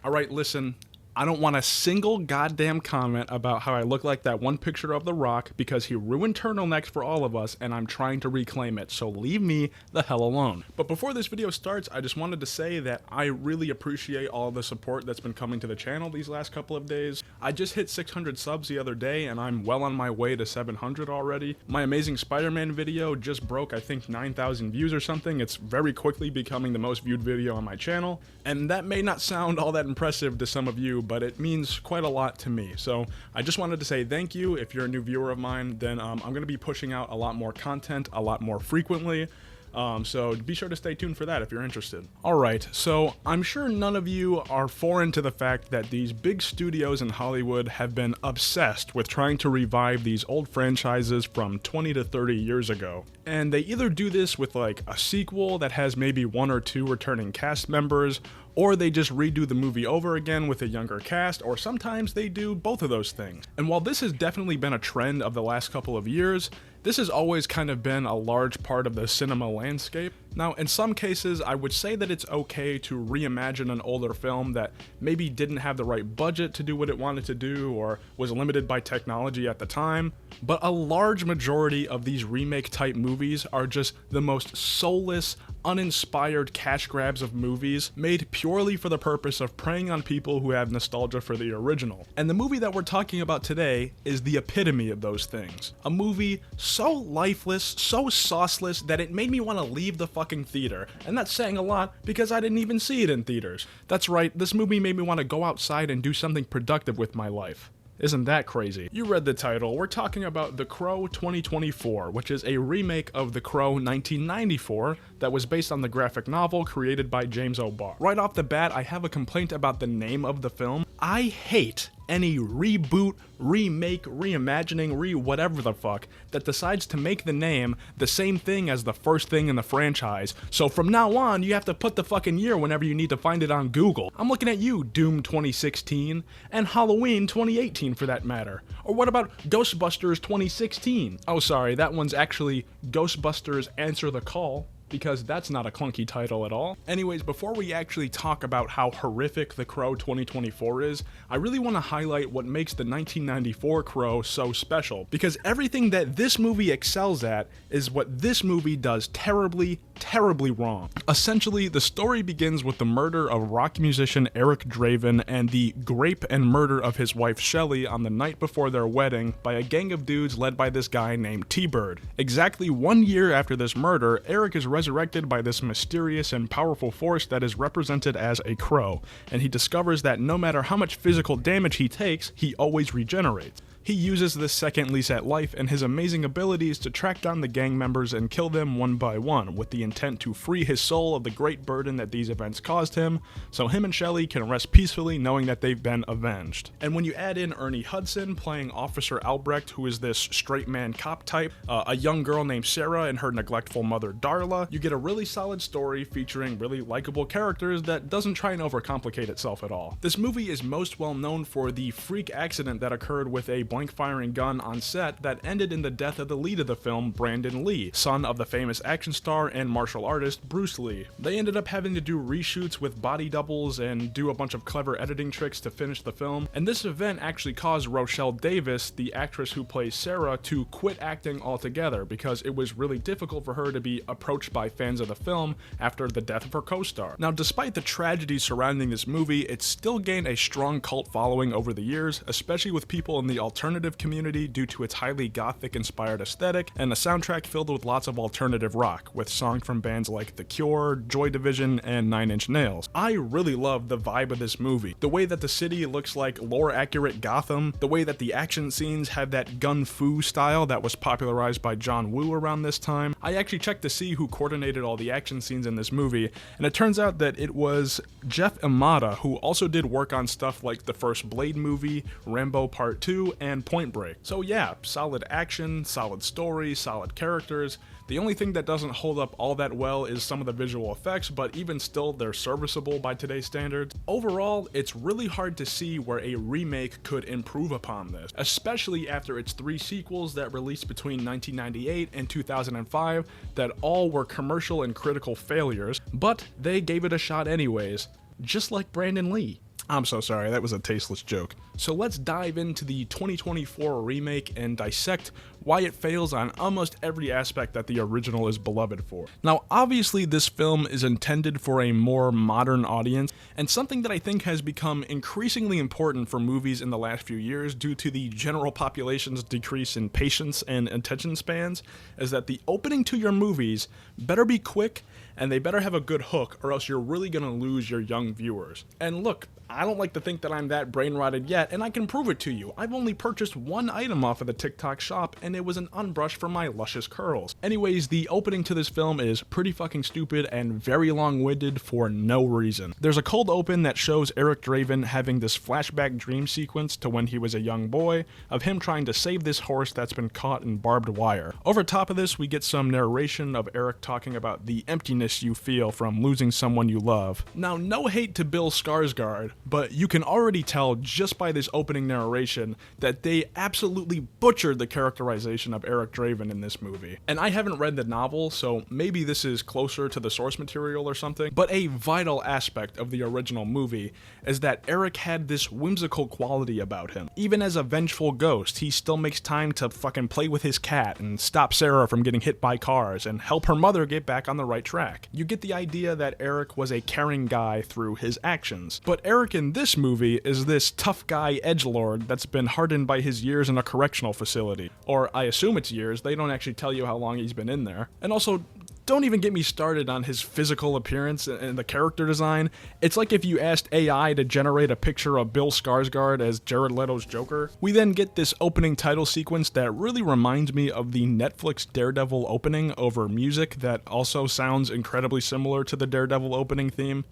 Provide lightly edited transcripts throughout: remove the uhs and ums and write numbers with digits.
Alright, listen, I don't want a single goddamn comment about how I look like that one picture of The Rock because he ruined turtlenecks for all of us and I'm trying to reclaim it, so leave me the hell alone. But before this video starts, I just wanted to say that I really appreciate all the support that's been coming to the channel these last couple of days. I just hit 600 subs the other day and I'm well on my way to 700 already. My Amazing Spider-Man video just broke, I think, 9,000 views or something. It's very quickly becoming the most viewed video on my channel, and that may not sound all that impressive to some of you, but it means quite a lot to me. So I just wanted to say thank you. If you're a new viewer of mine, then I'm going to be pushing out a lot more content a lot more frequently. So be sure to stay tuned for that if you're interested. Alright, so I'm sure none of you are foreign to the fact that these big studios in Hollywood have been obsessed with trying to revive these old franchises from 20 to 30 years ago. And they either do this with like a sequel that has maybe one or two returning cast members, or they just redo the movie over again with a younger cast, or sometimes they do both of those things. And while this has definitely been a trend of the last couple of years, this has always kind of been a large part of the cinema landscape. Now, in some cases, I would say that it's okay to reimagine an older film that maybe didn't have the right budget to do what it wanted to do, or was limited by technology at the time, but a large majority of these remake-type movies are just the most soulless, uninspired cash grabs of movies made purely for the purpose of preying on people who have nostalgia for the original. And the movie that we're talking about today is the epitome of those things. A movie so lifeless, so sauceless, that it made me want to leave the fucking theater. And that's saying a lot because I didn't even see it in theaters. That's right, this movie made me want to go outside and do something productive with my life. Isn't that crazy? You read the title. We're talking about The Crow 2024, which is a remake of The Crow 1994 that was based on the graphic novel created by James O'Barr. Right off the bat, I have a complaint about the name of the film. I hate any reboot, remake, reimagining, whatever the fuck that decides to make the name the same thing as the first thing in the franchise. So from now on, you have to put the fucking year whenever you need to find it on Google. I'm looking at you, Doom 2016, and Halloween 2018 for that matter. Or what about Ghostbusters 2016? Oh, sorry, that one's actually Ghostbusters Answer the Call, because that's not a clunky title at all. Anyways, before we actually talk about how horrific The Crow 2024 is, I really want to highlight what makes the 1994 Crow so special, because everything that this movie excels at is what this movie does terribly, terribly wrong. Essentially, the story begins with the murder of rock musician Eric Draven and the rape and murder of his wife Shelley on the night before their wedding by a gang of dudes led by this guy named T-Bird. Exactly 1 year after this murder, Eric is resurrected by this mysterious and powerful force that is represented as a crow, and he discovers that no matter how much physical damage he takes, he always regenerates. He uses this second lease at life and his amazing abilities to track down the gang members and kill them one by one, with the intent to free his soul of the great burden that these events caused him, so him and Shelley can rest peacefully knowing that they've been avenged. And when you add in Ernie Hudson playing Officer Albrecht, who is this straight man cop type, a young girl named Sarah and her neglectful mother Darla, you get a really solid story featuring really likable characters that doesn't try and overcomplicate itself at all. This movie is most well known for the freak accident that occurred with a blank firing gun on set that ended in the death of the lead of the film, Brandon Lee, son of the famous action star and martial artist Bruce Lee. They ended up having to do reshoots with body doubles and do a bunch of clever editing tricks to finish the film, and this event actually caused Rochelle Davis, the actress who plays Sarah, to quit acting altogether because it was really difficult for her to be approached by fans of the film after the death of her co-star. Now, despite the tragedy surrounding this movie, it still gained a strong cult following over the years, especially with people in the alternative community due to its highly gothic-inspired aesthetic and a soundtrack filled with lots of alternative rock, with songs from bands like The Cure, Joy Division, and Nine Inch Nails. I really love the vibe of this movie. The way that the city looks like lore-accurate Gotham, the way that the action scenes have that gun fu style that was popularized by John Woo around this time. I actually checked to see who coordinated all the action scenes in this movie, and it turns out that it was Jeff Imada, who also did work on stuff like the first Blade movie, Rambo Part 2, and Point Break. So yeah, solid action, solid story, solid characters. The only thing that doesn't hold up all that well is some of the visual effects, but even still, they're serviceable by today's standards. Overall, it's really hard to see where a remake could improve upon this, especially after its 3 sequels that released between 1998 and 2005 that all were commercial and critical failures, but they gave it a shot anyways, just like Brandon Lee. I'm so sorry, that was a tasteless joke. So let's dive into the 2024 remake and dissect why it fails on almost every aspect that the original is beloved for. Now, obviously this film is intended for a more modern audience, and something that I think has become increasingly important for movies in the last few years due to the general population's decrease in patience and attention spans is that the opening to your movies better be quick and they better have a good hook, or else you're really gonna lose your young viewers. And look, I don't like to think that I'm that brain rotted yet, and I can prove it to you. I've only purchased one item off of the TikTok shop, and it was an unbrush for my luscious curls. Anyways, the opening to this film is pretty fucking stupid and very long-winded for no reason. There's a cold open that shows Eric Draven having this flashback dream sequence to when he was a young boy, of him trying to save this horse that's been caught in barbed wire. Over top of this, we get some narration of Eric talking about the emptiness you feel from losing someone you love. Now, no hate to Bill Skarsgard, but you can already tell just by this opening narration that they absolutely butchered the characterization of Eric Draven in this movie. And I haven't read the novel, so maybe this is closer to the source material or something, but a vital aspect of the original movie is that Eric had this whimsical quality about him. Even as a vengeful ghost, he still makes time to fucking play with his cat and stop Sarah from getting hit by cars and help her mother get back on the right track. You get the idea that Eric was a caring guy through his actions. But Eric in this movie is this tough guy edgelord that's been hardened by his years in a correctional facility. Or I assume it's years, they don't actually tell you how long he's been in there. And also, don't even get me started on his physical appearance and the character design. It's like if you asked AI to generate a picture of Bill Skarsgård as Jared Leto's Joker. We then get this opening title sequence that really reminds me of the Netflix Daredevil opening over music that also sounds incredibly similar to the Daredevil opening theme.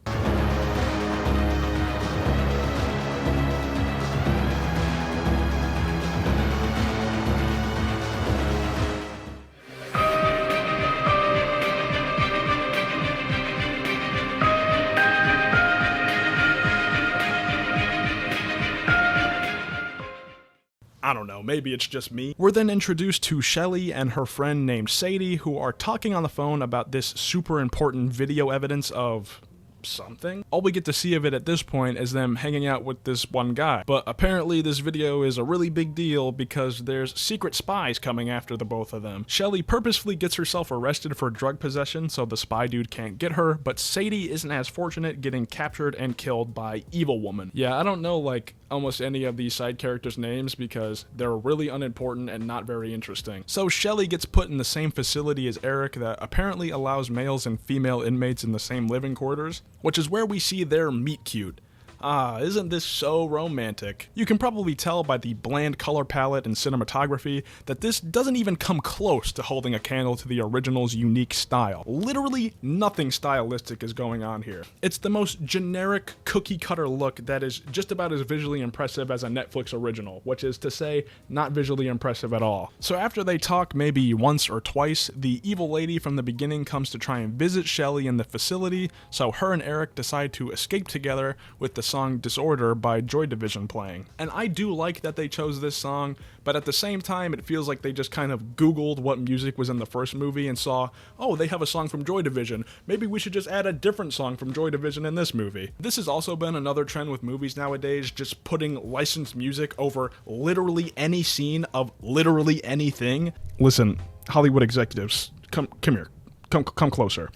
I don't know, maybe it's just me. We're then introduced to Shelly and her friend named Sadie, who are talking on the phone about this super important video evidence of something. All we get to see of it at this point is them hanging out with this one guy. But apparently this video is a really big deal because there's secret spies coming after the both of them. Shelly purposefully gets herself arrested for drug possession so the spy dude can't get her, but Sadie isn't as fortunate, getting captured and killed by Evil Woman. Yeah, I don't know like almost any of these side characters' names because they're really unimportant and not very interesting. So Shelly gets put in the same facility as Eric that apparently allows males and female inmates in the same living quarters, which is where we see their meet cute. Ah, isn't this so romantic? You can probably tell by the bland color palette and cinematography that this doesn't even come close to holding a candle to the original's unique style. Literally nothing stylistic is going on here. It's the most generic cookie-cutter look that is just about as visually impressive as a Netflix original, which is to say, not visually impressive at all. So after they talk maybe once or twice, the evil lady from the beginning comes to try and visit Shelly in the facility, so her and Eric decide to escape together with the song Disorder by Joy Division playing. And I do like that they chose this song, but at the same time it feels like they just kind of googled what music was in the first movie and saw, oh, they have a song from Joy Division, maybe we should just add a different song from Joy Division in this movie. This has also been another trend with movies nowadays, just putting licensed music over literally any scene of literally anything. Listen, Hollywood executives, come here, come closer.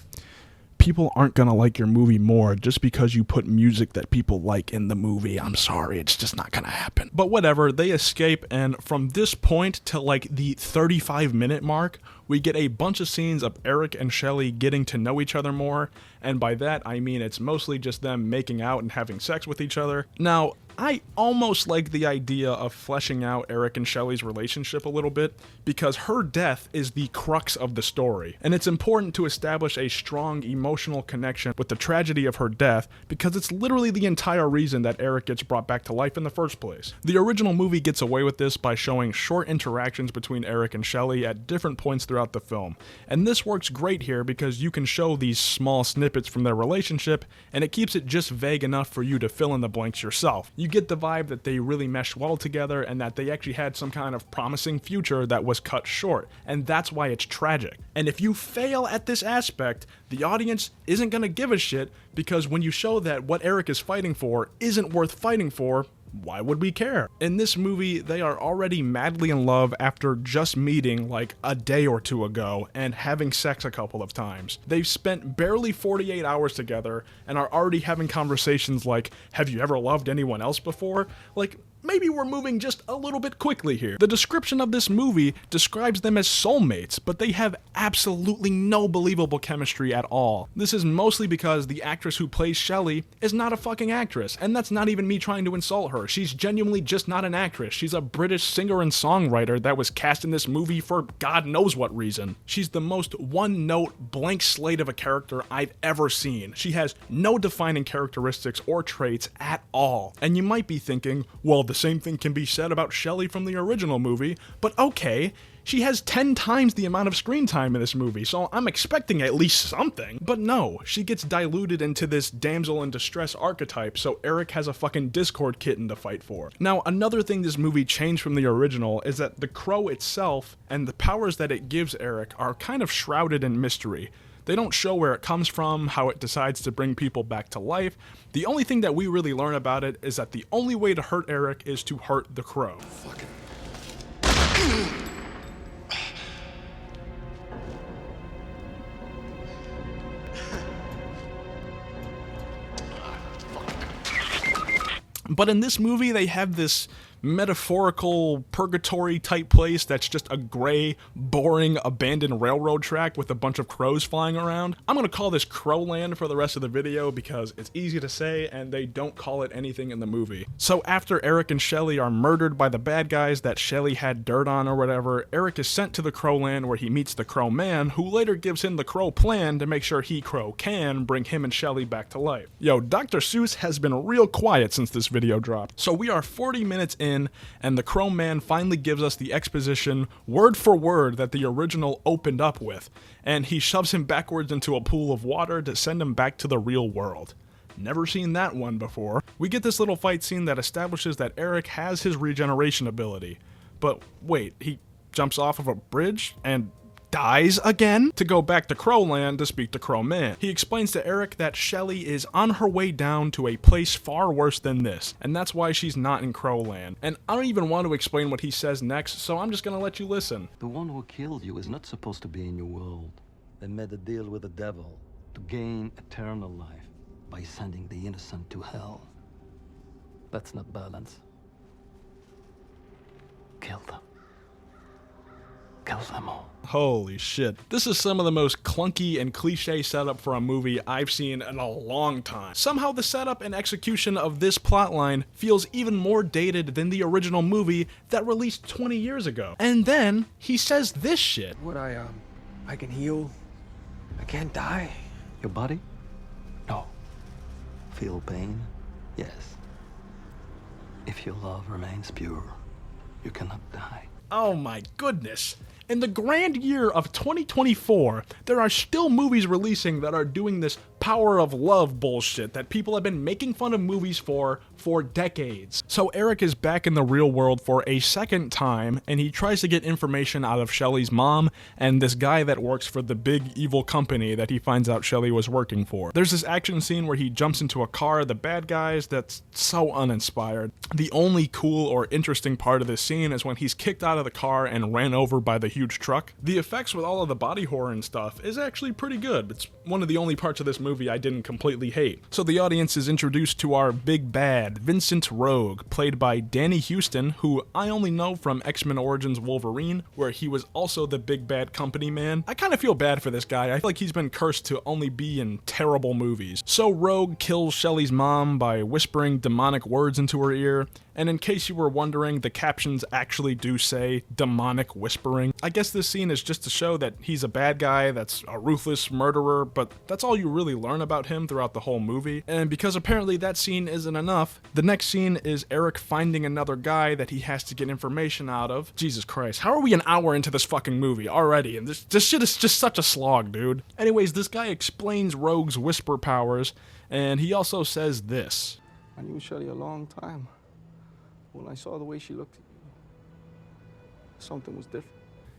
People aren't gonna like your movie more just because you put music that people like in the movie. I'm sorry, it's just not gonna happen. But whatever, they escape, and from this point to like the 35-minute mark, we get a bunch of scenes of Eric and Shelly getting to know each other more, and by that I mean it's mostly just them making out and having sex with each other. Now, I almost like the idea of fleshing out Eric and Shelly's relationship a little bit, because her death is the crux of the story, and it's important to establish a strong emotional connection with the tragedy of her death, because it's literally the entire reason that Eric gets brought back to life in the first place. The original movie gets away with this by showing short interactions between Eric and Shelly at different points throughout the film, and this works great here because you can show these small snippets from their relationship, and it keeps it just vague enough for you to fill in the blanks yourself. You get the vibe that they really meshed well together and that they actually had some kind of promising future that was cut short, and that's why it's tragic. And if you fail at this aspect, the audience isn't gonna give a shit, because when you show that what Eric is fighting for isn't worth fighting for, why would we care? In this movie, they are already madly in love after just meeting like a day or two ago and having sex a couple of times. They've spent barely 48 hours together and are already having conversations like, have you ever loved anyone else before? Like, maybe we're moving just a little bit quickly here. The description of this movie describes them as soulmates, but they have absolutely no believable chemistry at all. This is mostly because the actress who plays Shelley is not a fucking actress, and that's not even me trying to insult her. She's genuinely just not an actress. She's a British singer and songwriter that was cast in this movie for God knows what reason. She's the most one-note, blank slate of a character I've ever seen. She has no defining characteristics or traits at all. And you might be thinking, well, the same thing can be said about Shelley from the original movie, but okay, she has 10 times the amount of screen time in this movie, so I'm expecting at least something. But no, she gets diluted into this damsel in distress archetype, so Eric has a fucking Discord kitten to fight for. Now, another thing this movie changed from the original is that the crow itself and the powers that it gives Eric are kind of shrouded in mystery. They don't show where it comes from, how it decides to bring people back to life. The only thing that we really learn about it is that the only way to hurt Eric is to hurt the crow. Fucking. But in this movie, they have this metaphorical purgatory type place that's just a gray, boring, abandoned railroad track with a bunch of crows flying around. I'm gonna call this Crowland for the rest of the video because it's easy to say and they don't call it anything in the movie. So after Eric and Shelley are murdered by the bad guys that Shelley had dirt on or whatever, Eric is sent to the Crowland where he meets the Crow Man, who later gives him the Crow plan to make sure he, Crow, can bring him and Shelley back to life. Yo, Dr. Seuss has been real quiet since this video dropped. So we are 40 minutes in, and the Crow Man finally gives us the exposition, word for word, that the original opened up with, and he shoves him backwards into a pool of water to send him back to the real world. Never seen that one before. We get this little fight scene that establishes that Eric has his regeneration ability. But wait, he jumps off of a bridge and dies again? To go back to Crowland to speak to Crow Man. He explains to Eric that Shelley is on her way down to a place far worse than this, and that's why she's not in Crowland. And I don't even want to explain what he says next, so I'm just gonna let you listen. The one who killed you is not supposed to be in your world. They made a deal with the devil to gain eternal life by sending the innocent to hell. That's not balance. Kill them. Kill them all. Holy shit. This is some of the most clunky and cliche setup for a movie I've seen in a long time. Somehow the setup and execution of this plotline feels even more dated than the original movie that released 20 years ago. And then he says this shit. What I can heal. I can't die. Your body? No. Feel pain? Yes. If your love remains pure, you cannot die. Oh my goodness. In the grand year of 2024, there are still movies releasing that are doing this power of love bullshit that people have been making fun of movies for decades. So Eric is back in the real world for a second time, and he tries to get information out of Shelley's mom and this guy that works for the big evil company that he finds out Shelley was working for. There's this action scene where he jumps into a car of the bad guys that's so uninspired. The only cool or interesting part of this scene is when he's kicked out of the car and ran over by the huge truck. The effects with all of the body horror and stuff is actually pretty good. It's one of the only parts of this movie I didn't completely hate. So the audience is introduced to our big bad, Vincent Rogue, played by Danny Houston, who I only know from X-Men Origins Wolverine, where he was also the big bad company man. I kind of feel bad for this guy. I feel like he's been cursed to only be in terrible movies. So Rogue kills Shelley's mom by whispering demonic words into her ear, and in case you were wondering, the captions actually do say demonic whispering. I guess this scene is just to show that he's a bad guy that's a ruthless murderer, but that's all you really learn about him throughout the whole movie. And because apparently that scene isn't enough, the next scene is Eric finding another guy that he has to get information out of. Jesus Christ, how are we an hour into this fucking movie already? And this shit is just such a slog, dude. Anyways, this guy explains Rogue's whisper powers, and he also says this. I knew Shelley a long time. When I saw the way she looked at you, something was different.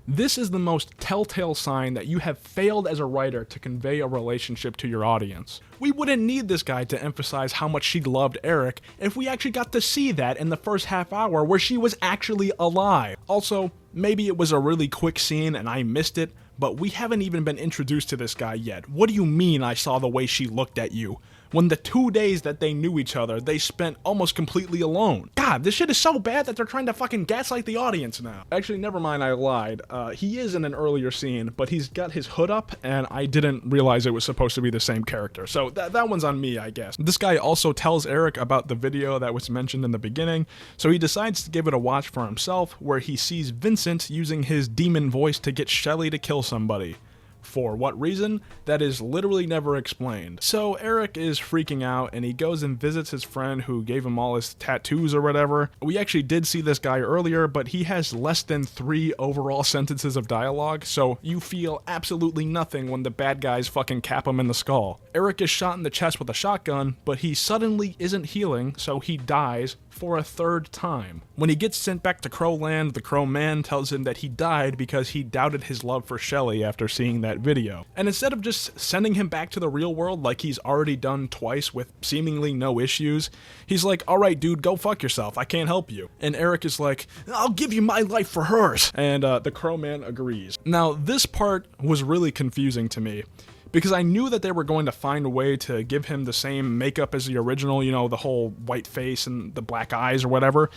This is the most telltale sign that you have failed as a writer to convey a relationship to your audience. We wouldn't need this guy to emphasize how much she loved Eric if we actually got to see that in the first half hour where she was actually alive. Also, maybe it was a really quick scene and I missed it, but we haven't even been introduced to this guy yet. What do you mean I saw the way she looked at you? When the 2 days that they knew each other, they spent almost completely alone. God, this shit is so bad that they're trying to fucking gaslight the audience now. Actually, never mind, I lied. He is in an earlier scene, but he's got his hood up, and I didn't realize it was supposed to be the same character. So that one's on me, I guess. This guy also tells Eric about the video that was mentioned in the beginning, so he decides to give it a watch for himself, where he sees Vincent using his demon voice to get Shelley to kill somebody. For what reason? That is literally never explained. So Eric is freaking out and he goes and visits his friend who gave him all his tattoos or whatever. We actually did see this guy earlier, but he has less than 3 overall sentences of dialogue, so you feel absolutely nothing when the bad guys fucking cap him in the skull. Eric is shot in the chest with a shotgun, but he suddenly isn't healing, so he dies for a 3rd time. When he gets sent back to Crowland, the Crow Man tells him that he died because he doubted his love for Shelley after seeing that video. And instead of just sending him back to the real world like he's already done twice with seemingly no issues, he's like, alright dude, go fuck yourself, I can't help you. And Eric is like, I'll give you my life for hers. And the Crow Man agrees. Now this part was really confusing to me, because I knew that they were going to find a way to give him the same makeup as the original, you know, the whole white face and the black eyes or whatever.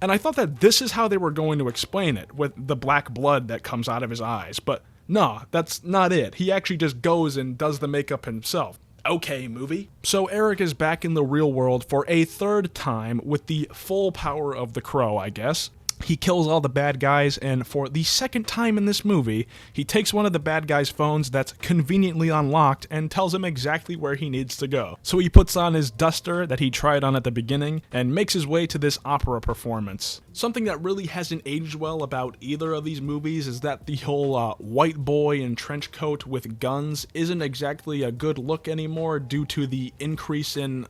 And I thought that this is how they were going to explain it, with the black blood that comes out of his eyes. But no, that's not it. He actually just goes and does the makeup himself. Okay, movie. So Eric is back in the real world for a 3rd time with the full power of the Crow, I guess. He kills all the bad guys, and for the 2nd time in this movie, he takes one of the bad guys' phones that's conveniently unlocked and tells him exactly where he needs to go. So he puts on his duster that he tried on at the beginning and makes his way to this opera performance. Something that really hasn't aged well about either of these movies is that the whole white boy in trench coat with guns isn't exactly a good look anymore due to the increase in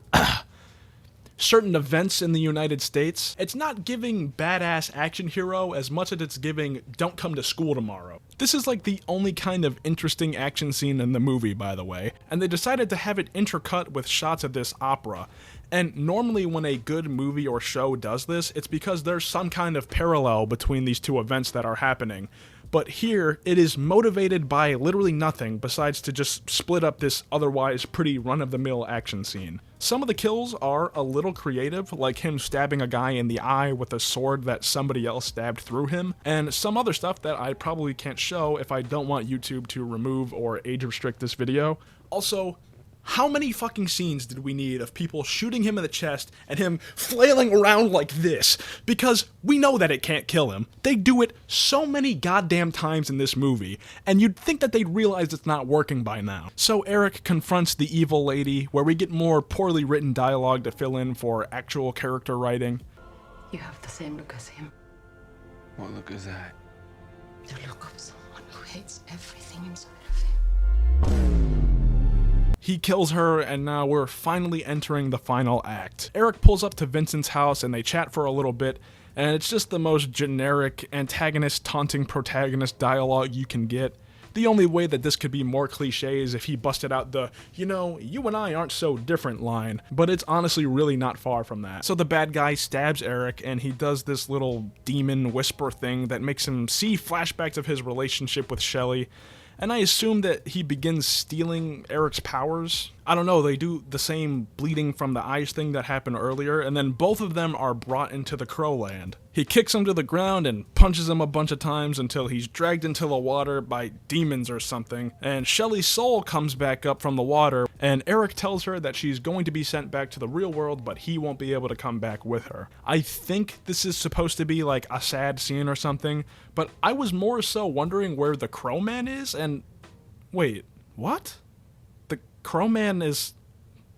certain events in the United States. It's not giving badass action hero as much as it's giving don't come to school tomorrow. This is like the only kind of interesting action scene in the movie, by the way, and they decided to have it intercut with shots of this opera. And normally when a good movie or show does this, it's because there's some kind of parallel between these two events that are happening. But here, it is motivated by literally nothing besides to just split up this otherwise pretty run-of-the-mill action scene. Some of the kills are a little creative, like him stabbing a guy in the eye with a sword that somebody else stabbed through him, and some other stuff that I probably can't show if I don't want YouTube to remove or age restrict this video. Also, how many fucking scenes did we need of people shooting him in the chest and him flailing around like this? Because we know that it can't kill him. They do it so many goddamn times in this movie, and you'd think that they'd realize it's not working by now. So Eric confronts the evil lady, where we get more poorly written dialogue to fill in for actual character writing. You have the same look as him. What look is that? The look of someone who hates everything inside of him. He kills her, and now we're finally entering the final act. Eric pulls up to Vincent's house and they chat for a little bit, and it's just the most generic antagonist taunting protagonist dialogue you can get. The only way that this could be more cliche is if he busted out the, you know, you and I aren't so different line, but it's honestly really not far from that. So the bad guy stabs Eric, and he does this little demon whisper thing that makes him see flashbacks of his relationship with Shelley. And I assume that he begins stealing Eric's powers. I don't know, they do the same bleeding from the eyes thing that happened earlier, and then both of them are brought into the Crowland. He kicks him to the ground and punches him a bunch of times until he's dragged into the water by demons or something, and Shelley's soul comes back up from the water, and Eric tells her that she's going to be sent back to the real world, but he won't be able to come back with her. I think this is supposed to be like a sad scene or something, but I was more so wondering where the Crow Man is, and wait, what? The Crow Man is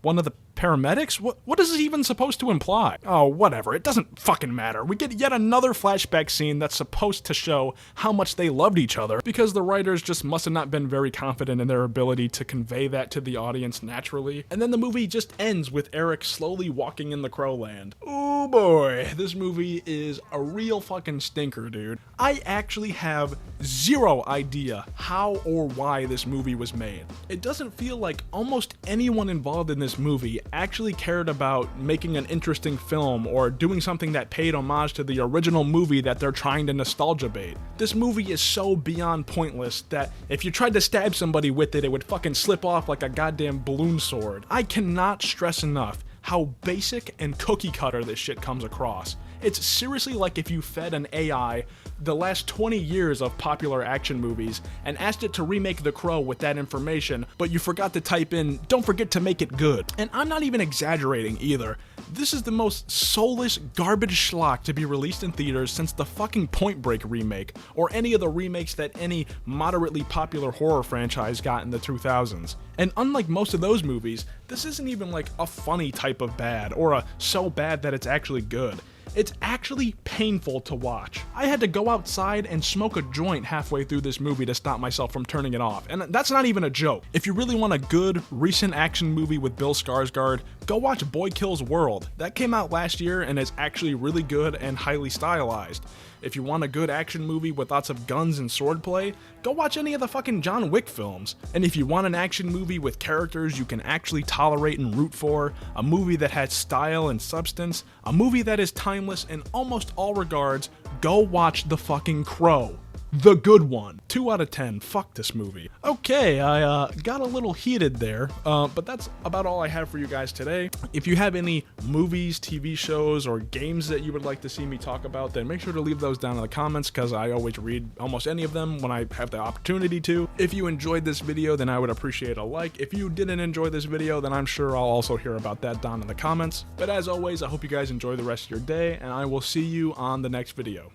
one of the Paramedics? What is this even supposed to imply? Oh, whatever. It doesn't fucking matter. We get yet another flashback scene that's supposed to show how much they loved each other, because the writers just must have not been very confident in their ability to convey that to the audience naturally. And then the movie just ends with Eric slowly walking in the Crowland. Oh boy, this movie is a real fucking stinker, dude. I actually have zero idea how or why this movie was made. It doesn't feel like almost anyone involved in this movie actually cared about making an interesting film or doing something that paid homage to the original movie that they're trying to nostalgia bait. This movie is so beyond pointless that if you tried to stab somebody with it, it would fucking slip off like a goddamn balloon sword. I cannot stress enough how basic and cookie cutter this shit comes across. It's seriously like if you fed an AI the last 20 years of popular action movies and asked it to remake The Crow with that information, but you forgot to type in, "Don't forget to make it good." And I'm not even exaggerating either. This is the most soulless garbage schlock to be released in theaters since the fucking Point Break remake, or any of the remakes that any moderately popular horror franchise got in the 2000s. And unlike most of those movies, this isn't even like a funny type of bad, or a so bad that it's actually good. It's actually painful to watch. I had to go outside and smoke a joint halfway through this movie to stop myself from turning it off, and that's not even a joke. If you really want a good, recent action movie with Bill Skarsgard, go watch Boy Kills World. That came out last year and is actually really good and highly stylized. If you want a good action movie with lots of guns and swordplay, go watch any of the fucking John Wick films. And if you want an action movie with characters you can actually tolerate and root for, a movie that has style and substance, a movie that is timeless in almost all regards, go watch The fucking Crow. The good one. 2 out of 10. Fuck this movie. Okay, I got a little heated there, but that's about all I have for you guys today. If you have any movies, TV shows, or games that you would like to see me talk about, then make sure to leave those down in the comments, because I always read almost any of them when I have the opportunity to. If you enjoyed this video, then I would appreciate a like. If you didn't enjoy this video, then I'm sure I'll also hear about that down in the comments. But as always, I hope you guys enjoy the rest of your day, and I will see you on the next video.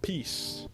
Peace.